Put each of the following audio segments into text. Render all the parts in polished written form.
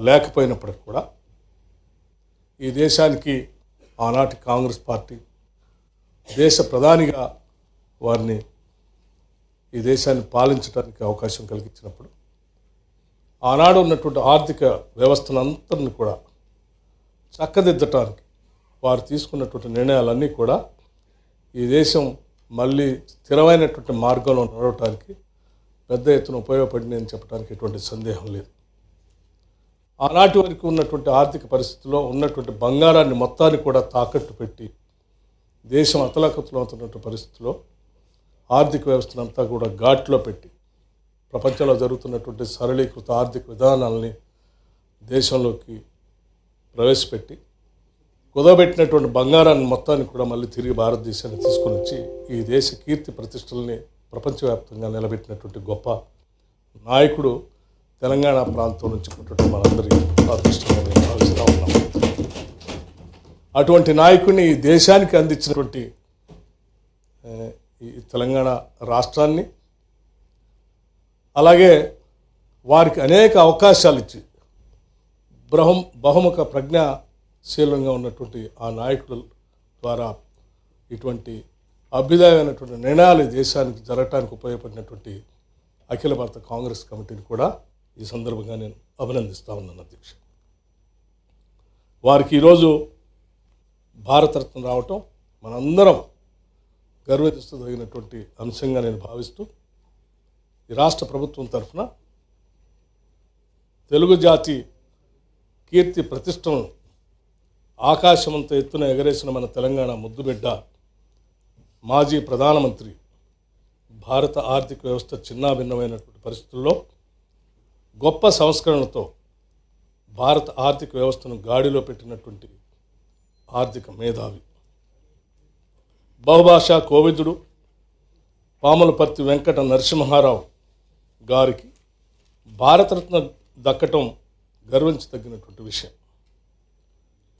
లేకపోయినప్పటికీ కూడా ఈ దేశానికి ఆనాటి కాంగ్రెస్ పార్టీ దేశ ప్రధానిగా వారిని ఈ దేశాన్ని పాలించడానికి అవకాశం కలిగించినప్పుడు ఆనాడు ఉన్నటువంటి ఆర్థిక వ్యవస్థనంతటిని కూడా చక్కదిద్దటానికి వారు తీసుకున్నటువంటి నిర్ణయాలన్నీ కూడా ఈ దేశం మళ్ళీ స్థిరమైనటువంటి మార్గంలో నడవటానికి పెద్ద ఎత్తున ఉపయోగపడింది అని చెప్పడానికి ఎటువంటి సందేహం లేదు. ఆనాటి వరకు ఉన్నటువంటి ఆర్థిక పరిస్థితుల్లో ఉన్నటువంటి బంగారాన్ని మొత్తాన్ని కూడా తాకట్టు పెట్టి దేశం అతలాకుతలవుతున్నటువంటి పరిస్థితుల్లో ఆర్థిక వ్యవస్థనంతా కూడా ఘాట్లో పెట్టి ప్రపంచంలో జరుగుతున్నటువంటి సరళీకృత ఆర్థిక విధానాలని దేశంలోకి ప్రవేశపెట్టి కుదబెట్టినటువంటి బంగారాన్ని మొత్తాన్ని కూడా మళ్ళీ తిరిగి భారతదేశాన్ని తీసుకొని వచ్చి ఈ దేశ కీర్తి ప్రతిష్టలని ప్రపంచవ్యాప్తంగా నిలబెట్టినటువంటి గొప్ప నాయకుడు తెలంగాణ ప్రాంతం నుంచి పుట్టడం మనందరికీ అదృష్టంగా భావిస్తూ ఉన్నాం. అటువంటి నాయకుడిని ఈ దేశానికి అందించినటువంటి ఈ తెలంగాణ రాష్ట్రాన్ని అలాగే వారికి అనేక అవకాశాలు ఇచ్చి బహుముఖ ప్రజ్ఞాశీలంగా ఉన్నటువంటి ఆ నాయకుల ద్వారా ఇటువంటి అభ్యుదయమైనటువంటి నిర్ణయాలు ఈ దేశానికి జరగటానికి ఉపయోగపడినటువంటి అఖిల భారత కాంగ్రెస్ కమిటీని కూడా ఈ సందర్భంగా నేను అభినందిస్తూ ఉన్నాను అధ్యక్ష. వారికి ఈరోజు భారతరత్న రావటం మనందరం గర్వతిస్తదగినటువంటి అంశంగా నేను భావిస్తూ ఈ రాష్ట్ర ప్రభుత్వం తరఫున తెలుగు జాతి కీర్తి ప్రతిష్టను ఆకాశమంత ఎత్తున ఎగరేసిన మన తెలంగాణ ముద్దుబిడ్డ మాజీ ప్రధానమంత్రి భారత ఆర్థిక వ్యవస్థ చిన్నాభిన్నమైనటువంటి పరిస్థితుల్లో గొప్ప సంస్కరణలతో భారత ఆర్థిక వ్యవస్థను గాడిలో పెట్టినటువంటి ఆర్థిక మేధావి బహుభాషా కోవిదుడు పాములపర్తి వెంకట నరసింహారావు గారికి భారతరత్న దక్కటం గర్వించదగినటువంటి విషయం.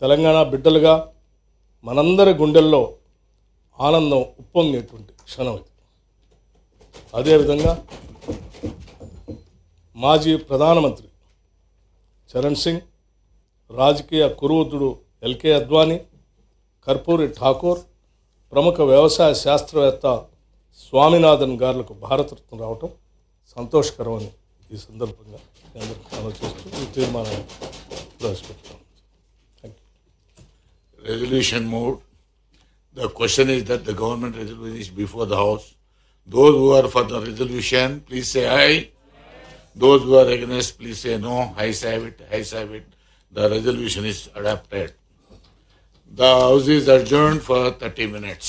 తెలంగాణ బిడ్డలుగా మనందరి గుండెల్లో ఆనందం ఉప్పొంగేటువంటి క్షణం ఇది. అదేవిధంగా మాజీ ప్రధానమంత్రి చరణ్ సింగ్, రాజకీయ కురువృద్ధుడు ఎల్కే అద్వానీ, కర్పూరి ఠాకూర్, ప్రముఖ వ్యవసాయ శాస్త్రవేత్త స్వామినాథన్ గారులకు భారతరత్న రావటం సంతోషకరం అని ఈ సందర్భంగా అందరికీ మనం చేస్తూ ఈ తీర్మానాన్ని ప్రవేశపెడతాం. Resolution moved. The question is that the government resolution is before the House. Those who are for the resolution, please say aye. Those who are against, please say no. Ayes have it. Ayes have it. The resolution is adopted. The House is adjourned for 30 minutes.